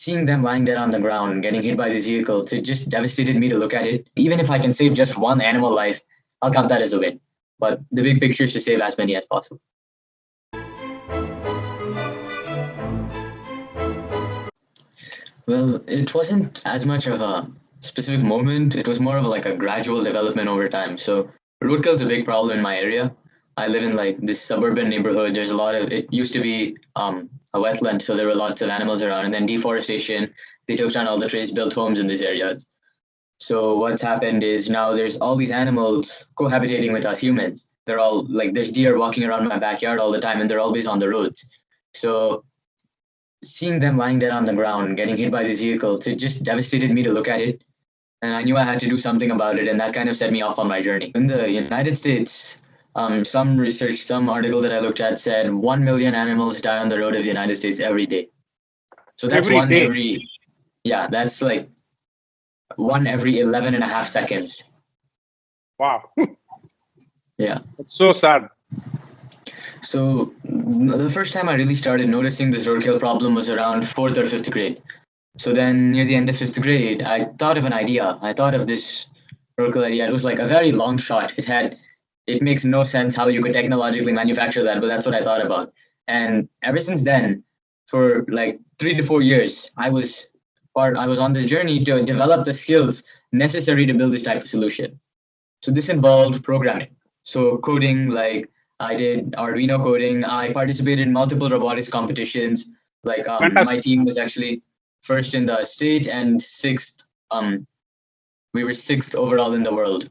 seeing them lying dead on the ground, getting hit by these vehicles, it just devastated me to look at it. Even if I can save just one animal life, I'll count that as a win. But the big picture is to save as many as possible. Well, it wasn't as much of a specific moment. It was more of like a gradual development over time. So roadkill is a big problem in my area. I live in like this suburban neighborhood. There's a lot of it used to be a wetland, so there were lots of animals around. And then deforestation, they took down all the trees, built homes in these areas. So what's happened is now there's all these animals cohabitating with us humans. They're all like there's deer walking around my backyard all the time, and they're always on the roads. So seeing them lying dead on the ground, getting hit by these vehicles, it just devastated me to look at it. And I knew I had to do something about it, and that kind of set me off on my journey. In the United States, some research, some article that I looked at said 1 million animals die on the road of the United States every day. So that's that's like one every 11 and a half seconds. Wow. Yeah. It's so sad. So the first time I really started noticing this roadkill problem was around fourth or fifth grade. So then near the end of fifth grade, I thought of an idea. I thought of this roadkill idea. It was like a very long shot. It makes no sense how you could technologically manufacture that, but that's what I thought about. And ever since then, for like 3 to 4 years, I was on this journey to develop the skills necessary to build this type of solution. So this involved programming. So coding, like I did Arduino coding. I participated in multiple robotics competitions. Like my team was actually first in the state and sixth. We were sixth overall in the world.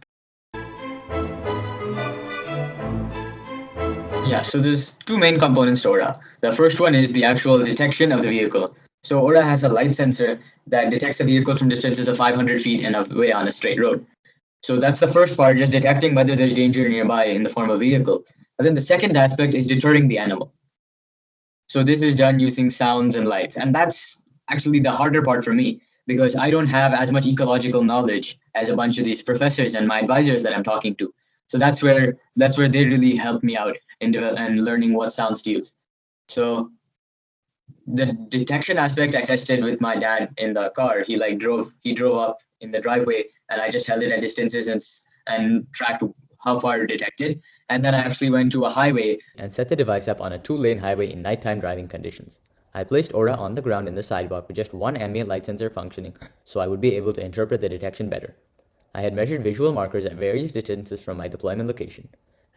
Yeah, so there's two main components to Aura. The first one is the actual detection of the vehicle. So Aura has a light sensor that detects a vehicle from distances of 500 feet and away on a straight road. So that's the first part, just detecting whether there's danger nearby in the form of a vehicle. And then the second aspect is deterring the animal. So this is done using sounds and lights. And that's actually the harder part for me because I don't have as much ecological knowledge as a bunch of these professors and my advisors that I'm talking to. So that's where they really helped me out in learning what sounds to use. So the detection aspect I tested with my dad in the car. He drove up in the driveway, and I just held it at distances and tracked how far it detected. And then I actually went to a highway and set the device up on a 2-lane highway in nighttime driving conditions. I placed Aura on the ground in the sidewalk with just one ambient light sensor functioning, so I would be able to interpret the detection better. I had measured visual markers at various distances from my deployment location.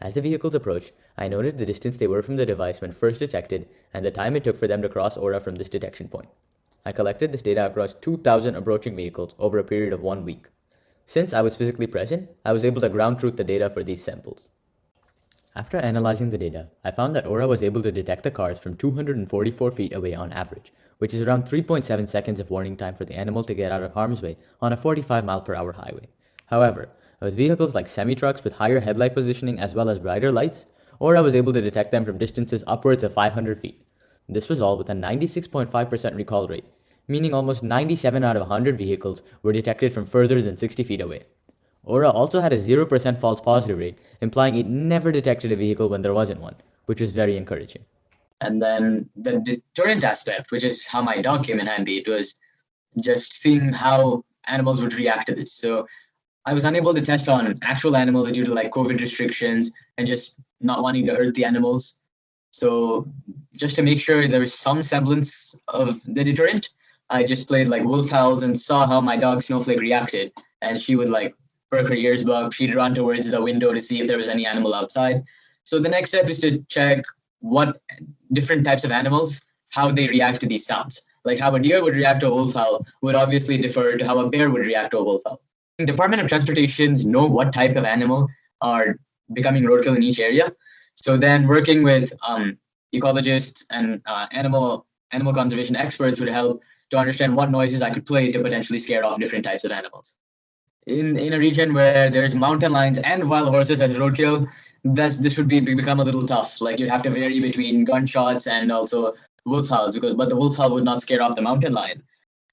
As the vehicles approached, I noted the distance they were from the device when first detected and the time it took for them to cross Aura from this detection point. I collected this data across 2,000 approaching vehicles over a period of 1 week. Since I was physically present, I was able to ground truth the data for these samples. After analyzing the data, I found that Aura was able to detect the cars from 244 feet away on average, which is around 3.7 seconds of warning time for the animal to get out of harm's way on a 45 mph highway. However, with vehicles like semi-trucks with higher headlight positioning as well as brighter lights, Aura was able to detect them from distances upwards of 500 feet. This was all with a 96.5% recall rate, meaning almost 97 out of 100 vehicles were detected from further than 60 feet away. Aura also had a 0% false positive rate, implying it never detected a vehicle when there wasn't one, which was very encouraging. And then the deterrent aspect, which is how my dog came in handy, it was just seeing how animals would react to this. So I was unable to test on actual animals due to like COVID restrictions and just not wanting to hurt the animals. So just to make sure there was some semblance of the deterrent, I just played like wolf howls and saw how my dog Snowflake reacted. And she would like perk her ears up. She'd run towards the window to see if there was any animal outside. So the next step is to check what different types of animals, how they react to these sounds. Like how a deer would react to a wolf howl would obviously differ to how a bear would react to a wolf howl. Department of Transportations know what type of animal are becoming roadkill in each area. So then working with ecologists and animal conservation experts would help to understand what noises I could play to potentially scare off different types of animals. In a region where there's mountain lions and wild horses as roadkill, this would become a little tough. Like you'd have to vary between gunshots and also wolf howls, but the wolf howl would not scare off the mountain lion.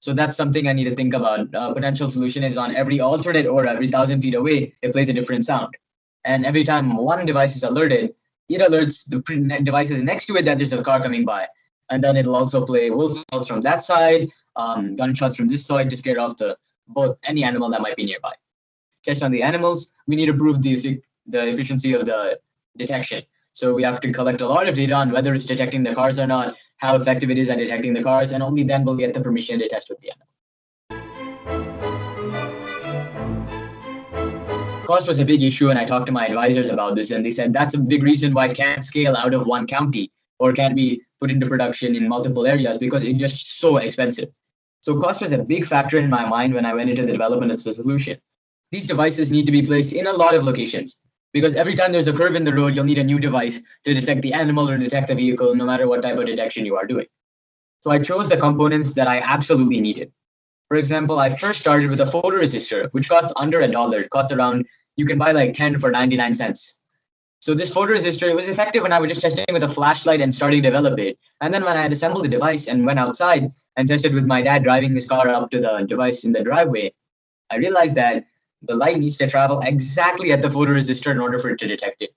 So that's something I need to think about. Potential solution is on every alternate or every 1,000 feet away, it plays a different sound. And every time one device is alerted, it alerts the devices next to it that there's a car coming by. and then it'll also play wolf calls from that side, gunshots from this side to scare off both any animal that might be nearby. Test on the animals, we need to prove the efficiency of the detection. So we have to collect a lot of data on whether it's detecting the cars or not, how effective it is at detecting the cars, and only then we'll get the permission to test with the animal. Cost was a big issue, and I talked to my advisors about this, and they said that's a big reason why it can't scale out of one county or can't be put into production in multiple areas, because it's just so expensive. So cost was a big factor in my mind when I went into the development of the solution. These devices need to be placed in a lot of locations, because every time there's a curve in the road, you'll need a new device to detect the animal or detect the vehicle, no matter what type of detection you are doing. So I chose the components that I absolutely needed. For example, I first started with a photoresistor, which costs under $1. It costs around, you can buy like 10 for 99 cents. So this photoresistor, it was effective when I was just testing with a flashlight and starting to develop it. And then when I had assembled the device and went outside and tested with my dad driving his car up to the device in the driveway, I realized that the light needs to travel exactly at the photoresistor in order for it to detect it.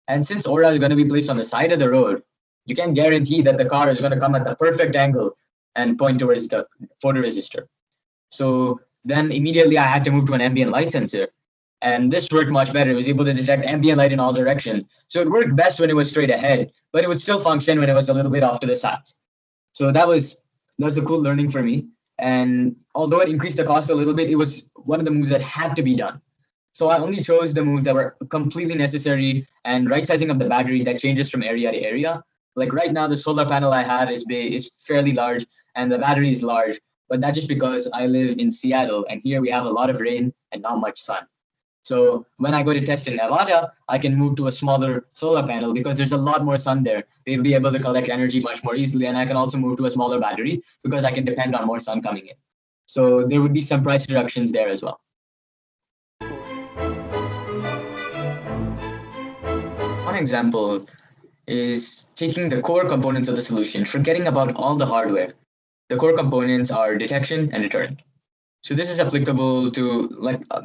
And since Aura is going to be placed on the side of the road, you can guarantee that the car is going to come at the perfect angle and point towards the photoresistor. So then immediately I had to move to an ambient light sensor. And this worked much better. It was able to detect ambient light in all directions. So it worked best when it was straight ahead, but it would still function when it was a little bit off to the sides. So that was a cool learning for me. And although it increased the cost a little bit, it was one of the moves that had to be done. So I only chose the moves that were completely necessary, and right sizing of the battery that changes from area to area. Like right now, the solar panel I have is fairly large, and the battery is large. But that's just because I live in Seattle, and here we have a lot of rain and not much sun. So when I go to test in Nevada, I can move to a smaller solar panel because there's a lot more sun there. We'll be able to collect energy much more easily, and I can also move to a smaller battery because I can depend on more sun coming in. So there would be some price reductions there as well. One example is taking the core components of the solution, forgetting about all the hardware. The core components are detection and deterrent. So this is applicable to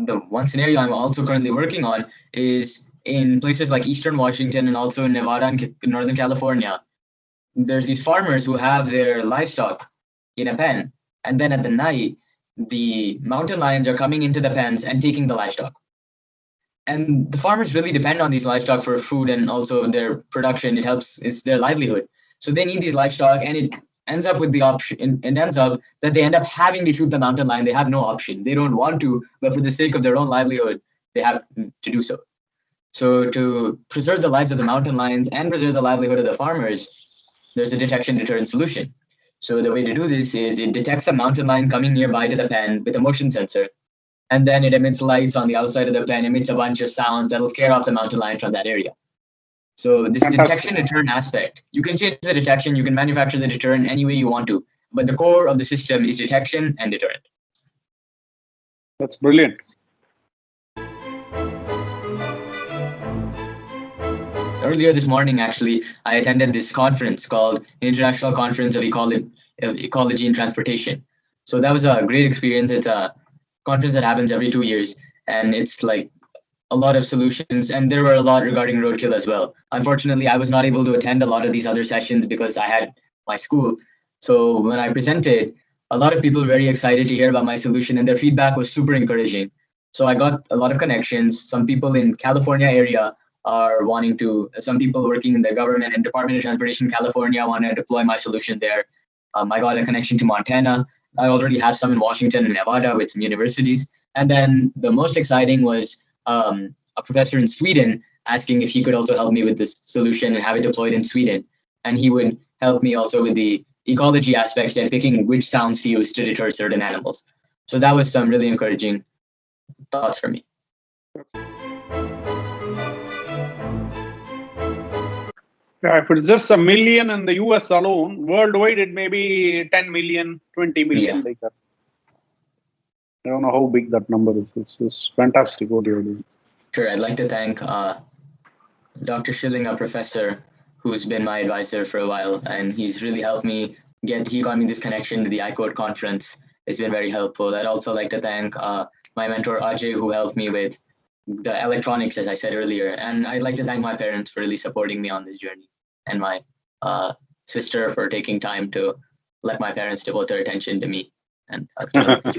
the one scenario I'm also currently working on is in places like Eastern Washington and also in Nevada and Northern California. There's these farmers who have their livestock in a pen, and then at the night, the mountain lions are coming into the pens and taking the livestock. And the farmers really depend on these livestock for food and also their production. It's their livelihood. So they need these livestock, and it ends up with the option. It ends up that they end up having to shoot the mountain lion. They have no option. They don't want to, but for the sake of their own livelihood, they have to do so. So to preserve the lives of the mountain lions and preserve the livelihood of the farmers, there's a detection deterrent solution. So the way to do this is it detects a mountain lion coming nearby to the pen with a motion sensor, and then it emits lights on the outside of the pen, emits a bunch of sounds that'll scare off the mountain lion from that area. So this detection deterrent aspect, you can change the detection, you can manufacture the deterrent any way you want to, but the core of the system is detection and deterrent. That's brilliant. Earlier this morning, actually, I attended this conference called International Conference of Ecology and Transportation. So that was a great experience. It's a conference that happens every 2 years, and it's like a lot of solutions, and there were a lot regarding roadkill as well. Unfortunately, I was not able to attend a lot of these other sessions because I had my school. So when I presented, a lot of people were very excited to hear about my solution, and their feedback was super encouraging. So I got a lot of connections. Some people in California area are wanting to, some people working in the government and Department of Transportation California want to deploy my solution there. I got a connection to Montana. I already have some in Washington and Nevada with some universities. And then the most exciting was a professor in Sweden asking if he could also help me with this solution and have it deployed in Sweden. And he would help me also with the ecology aspects and picking which sounds to use to deter certain animals. So that was some really encouraging thoughts for me. Yeah, if it's just 1 million in the US alone, worldwide it may be 10 million, 20 million, like that. I don't know how big that number is. It's fantastic what you're doing. Sure, I'd like to thank Dr. Schilling, a professor who's been my advisor for a while, and he's really helped me he got me this connection to the iCode conference. It's been very helpful. I'd also like to thank my mentor Ajay, who helped me with the electronics, as I said earlier. And I'd like to thank my parents for really supporting me on this journey and my sister for taking time to let my parents devote their attention to me. And I was